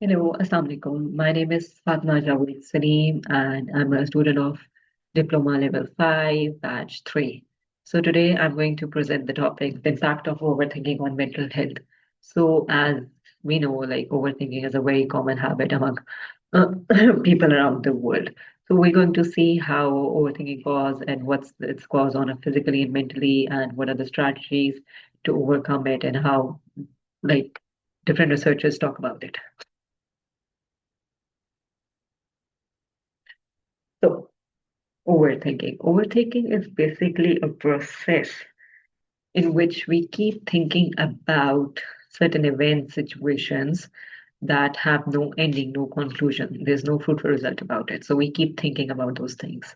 Hello, Assalamu alaikum. My name is Fatima Saleem, and I'm a student of Diploma Level 5, Batch 3. So today I'm going to present the topic, the impact of overthinking on mental health. So as we know, like overthinking is a very common habit among uh, people around the world. So we're going to see how overthinking cause and what's its cause on a physically and mentally, and what are the strategies to overcome it, and how like different researchers talk about it. So overthinking. Overthinking is basically a process in which we keep thinking about certain events, situations that have no ending, no conclusion. There's no fruitful result about it. So we keep thinking about those things.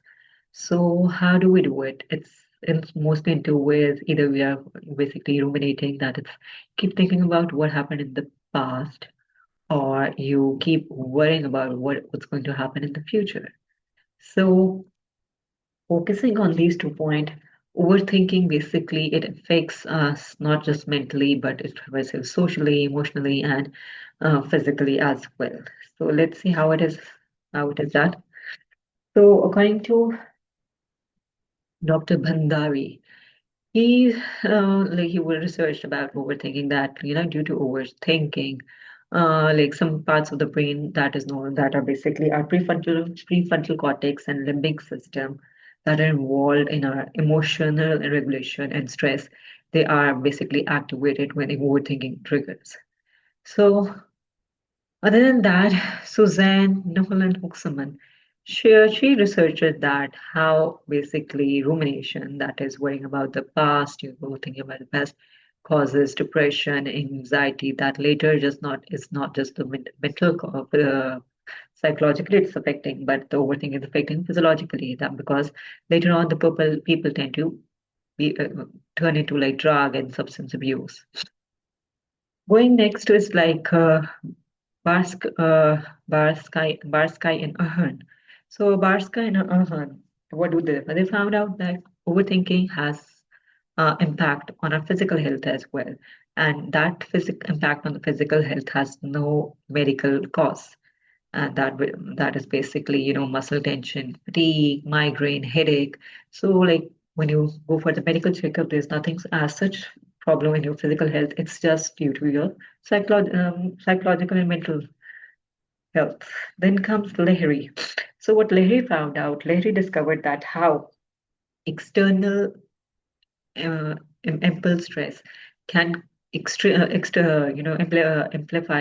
So how do we do it? It's mostly in two ways. Either we are basically ruminating, that it's keep thinking about what happened in the past, or you keep worrying about what's going to happen in the future. So focusing on these 2 points, overthinking basically it affects us not just mentally, but it affects us socially, emotionally, and physically as well. So let's see how it is that. So according to Dr. Bhandari, he he will research about overthinking that due to overthinking, like some parts of the brain that is known that are basically our prefrontal cortex and limbic system that are involved in our emotional regulation and stress. They are basically activated when overthinking triggers. So other than that, Suzanne Nolan Huxaman, she researched that how basically rumination, that is worrying about the past, you go thinking about the past, causes depression, anxiety that later just not is not just the mental psychologically it's affecting, but the overthinking is affecting physiologically. That because later on the people tend to be turn into like drug and substance abuse. Going next is like Barsky and Ahern. So Barsky and Ahern, what do they? They found out that overthinking has impact on our physical health as well, and that physical impact on the physical health has no medical cause, and that is basically muscle tension, fatigue, migraine, headache. So like when you go for the medical checkup, there's nothing as such problem in your physical health. It's just due to your psychological and mental health. Then comes Lahiri. So what Lahiri found out, Lahiri discovered that how external uh, impulse stress can amplify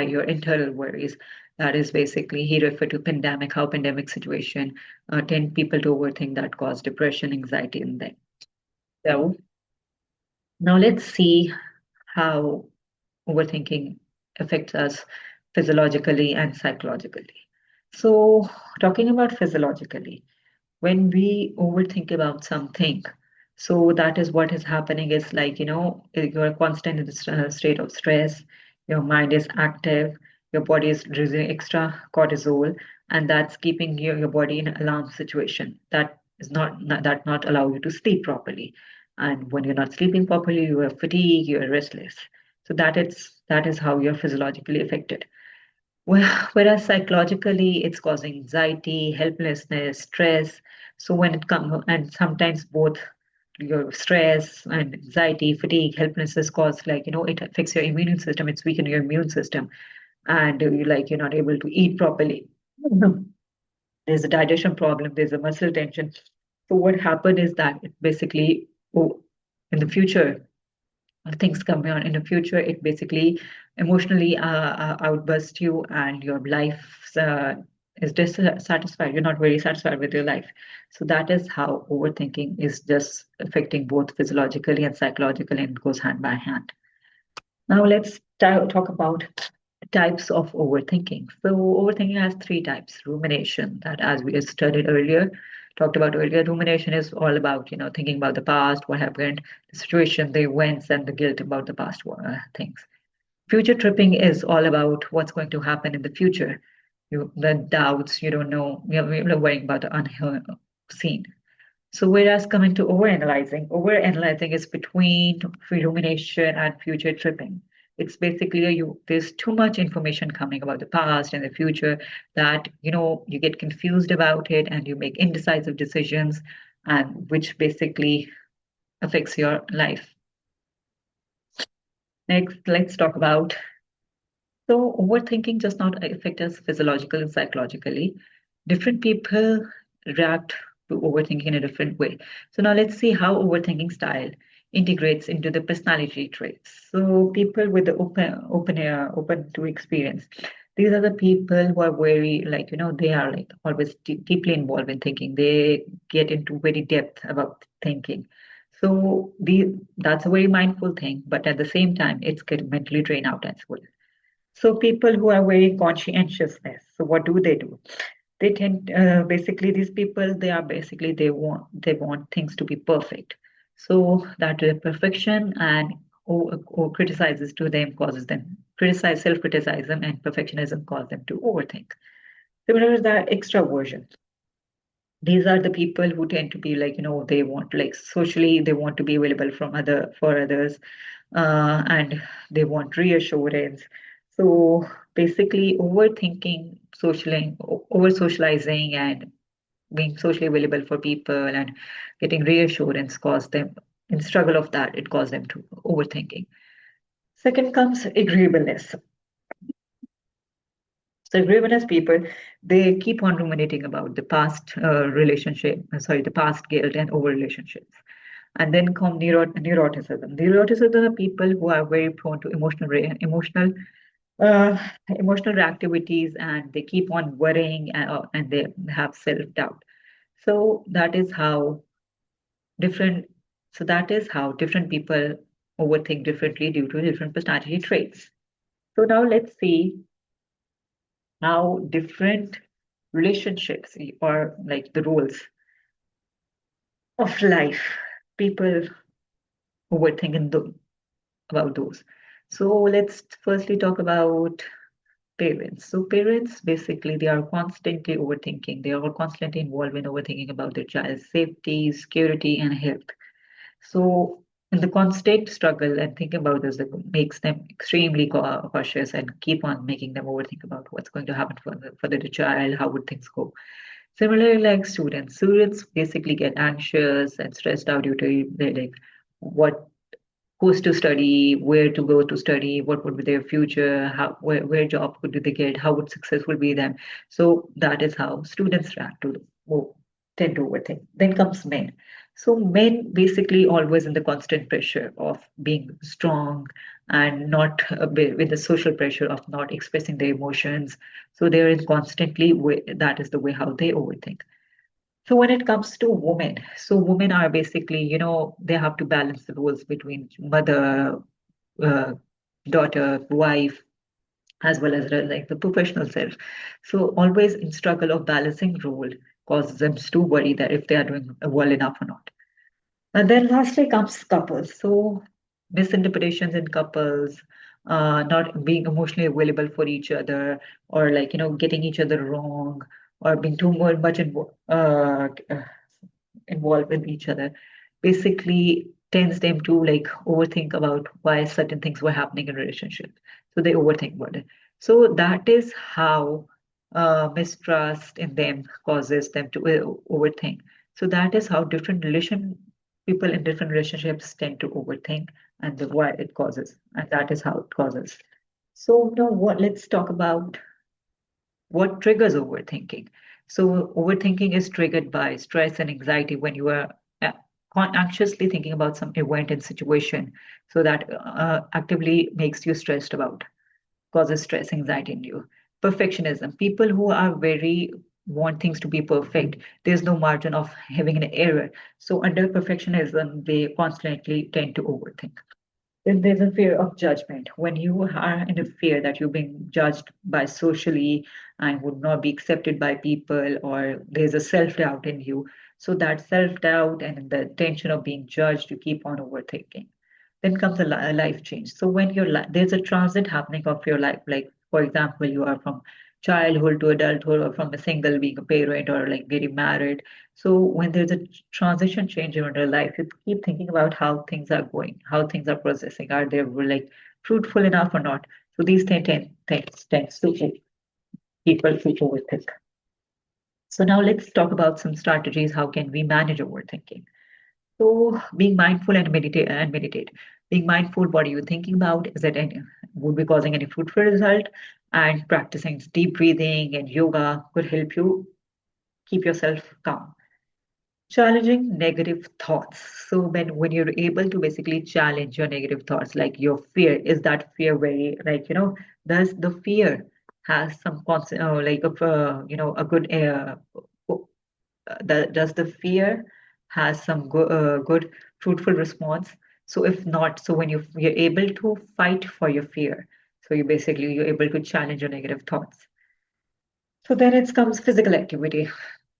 your internal worries. That is basically he referred to pandemic, how pandemic situation tend people to overthink that cause depression, anxiety in them. So now let's see how overthinking affects us physiologically and psychologically. So talking about physiologically, when we overthink about something, so that is what is happening is like you're constant in the state of stress, your mind is active, your body is releasing extra cortisol, and that's keeping your body in an alarm situation that is not allow you to sleep properly. And when you're not sleeping properly, you are fatigued, you're restless. So that is how you're physiologically affected. Well, whereas psychologically, it's causing anxiety, helplessness, stress. So when it comes, and sometimes both your stress and anxiety, fatigue, helplessness cause it affects your immune system. It's weakening your immune system, and you're not able to eat properly. There's a digestion problem. There's a muscle tension. So what happened is that it basically, oh, in the future, things come on in the future, it basically emotionally outbursts you, and your life is dissatisfied. You're not very satisfied with your life. So that is how overthinking is just affecting both physiologically and psychologically, and goes hand by hand. Now let's talk about types of overthinking. So overthinking has three types. Rumination, that as we studied earlier, talked about earlier, rumination is all about, thinking about the past, what happened, the situation, the events, and the guilt about the past things. Future tripping is all about what's going to happen in the future. The doubts, you don't know, you're worrying about the unseen. So whereas coming to overanalyzing is between rumination and future tripping. It's basically there's too much information coming about the past and the future that you get confused about it and you make indecisive decisions, and which basically affects your life. Next, let's talk about, so overthinking does not affect us physiologically and psychologically. Different people react to overthinking in a different way. So now let's see how overthinking style integrates into the personality traits. So people with the open to experience. These are the people who are very like, they are like always deeply involved in thinking. They get into very depth about thinking. So that's a very mindful thing, but at the same time, it's get mentally drained out as well. So people who are very conscientiousness. So what do? They tend basically these people they want things to be perfect. So that perfection and or criticizes to them causes them criticize self-criticism and perfectionism cause them to overthink. Similar to that extraversion. These are the people who tend to be like they want like socially they want to be available from other for others, and they want reassurance. So basically, overthinking, over socializing, and being socially available for people and getting reassurance cause them in struggle of that it caused them to overthinking. Second comes agreeableness. So agreeableness people, they keep on ruminating about the past the past guilt and over relationships. And then come neuroticism. Neuroticism are people who are very prone to uh, emotional reactivities, and they keep on worrying, and they have self-doubt. So that is how different. So that is how different people overthink differently due to different personality traits. So now let's see how different relationships or like the roles of life people overthink about those. So let's firstly talk about parents. So parents basically they are constantly overthinking. They are constantly involved in overthinking about their child's safety, security, and health. So in the constant struggle and thinking about this, that makes them extremely cautious and keep on making them overthink about what's going to happen for the child, how would things go. Similarly, like students basically get anxious and stressed out due to their like what course to study, where to go to study, what would be their future, how where job could they get, how would successful be them. So that is how students react to oh, tend to overthink. Then comes men. So men basically always in the constant pressure of being strong and not with the social pressure of not expressing their emotions. So they're in constantly that is the way how they overthink. So when it comes to women, so women are basically, they have to balance the roles between mother, uh, daughter, wife, as well as like the professional self. So always in struggle of balancing role causes them to worry that if they are doing well enough or not. And then lastly comes couples. So misinterpretations in couples, not being emotionally available for each other, or like getting each other wrong, or being too much involved with each other, basically tends them to like overthink about why certain things were happening in relationships. So they overthink about it. So that is how mistrust in them causes them to overthink. So that is how different relation people in different relationships tend to overthink, and why it causes, and that is how it causes. So now what? Let's talk about what triggers overthinking? So, overthinking is triggered by stress and anxiety when you are uh, anxiously thinking about some event and situation. So, that actively makes you stressed about, causes stress, anxiety in you. Perfectionism. People who are very want things to be perfect, there's no margin of having an error. So, under perfectionism, they constantly tend to overthink. Then there's a fear of judgment. When you are in a fear that you're being judged by socially and would not be accepted by people, or there's a self-doubt in you. So that self-doubt and the tension of being judged, you keep on overthinking. Then comes a life change. So when there's a transit happening of your life, like for example, you are from childhood to adulthood, or from a single being a parent, or like getting married. So when there's a transition change in your life, you keep thinking about how things are going, how things are processing. Are they like fruitful enough or not. So these things tends to make people to overthink. So now let's talk about some strategies. How can we manage overthinking? So being mindful and meditate. Being mindful, what are you thinking about? Is it any would be causing any fruitful result? And practicing deep breathing and yoga could help you keep yourself calm. Challenging negative thoughts. So when you're able to basically challenge your negative thoughts, like your fear, is that fear very like does the fear has some like a good does the fear has some good fruitful response? So if not, so when you're able to fight for your fear, so you're able to challenge your negative thoughts. So then it comes physical activity,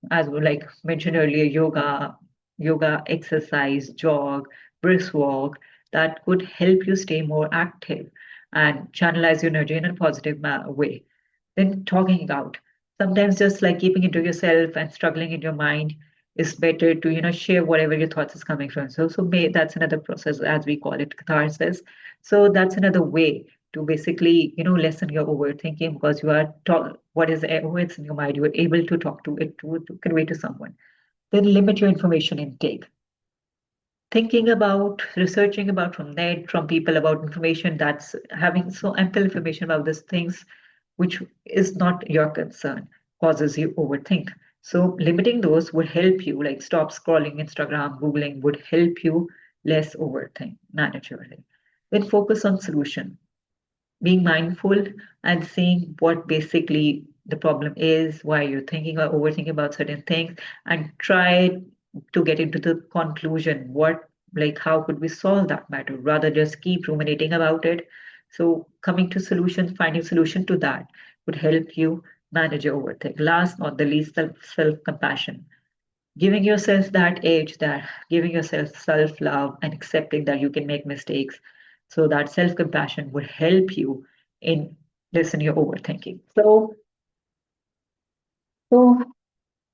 as we like mentioned earlier, yoga, exercise, jog, brisk walk, that could help you stay more active and channelize your energy in a positive way. Then talking it out. Sometimes just like keeping it to yourself and struggling in your mind is better to, share whatever your thoughts is coming from. That's another process, as we call it, catharsis. So that's another way to basically, lessen your overthinking because you are what's in your mind, you are able to talk to it to convey to someone. Then limit your information intake. Thinking about, researching about from net, from people about information that's having so ample information about these things, which is not your concern, causes you overthink. So limiting those would help you, like stop scrolling Instagram, Googling would help you less overthink, manage your day. Then focus on solution, being mindful and seeing what basically the problem is, why you're thinking or overthinking about certain things, and try to get into the conclusion. Like, how could we solve that matter rather just keep ruminating about it? So, coming to solutions, finding solution to that would help you manage your overthink. Last, not the least, self compassion, giving yourself that age, that giving yourself self love and accepting that you can make mistakes, so that self compassion would help you in lessen your overthinking. So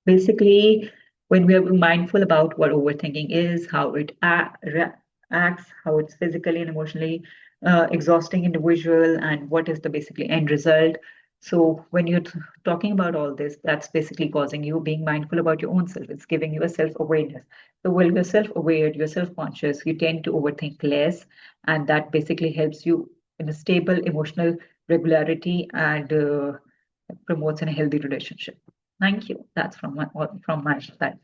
basically, when we are mindful about what overthinking is, how it acts, how it's physically and emotionally exhausting individual, and what is the basically end result. So when you're talking about all this, that's basically causing you being mindful about your own self. It's giving you a self-awareness. So when you're self-aware, you're self-conscious, you tend to overthink less, and that basically helps you in a stable emotional regularity and promotes a healthy relationship. Thank you. That's from my side.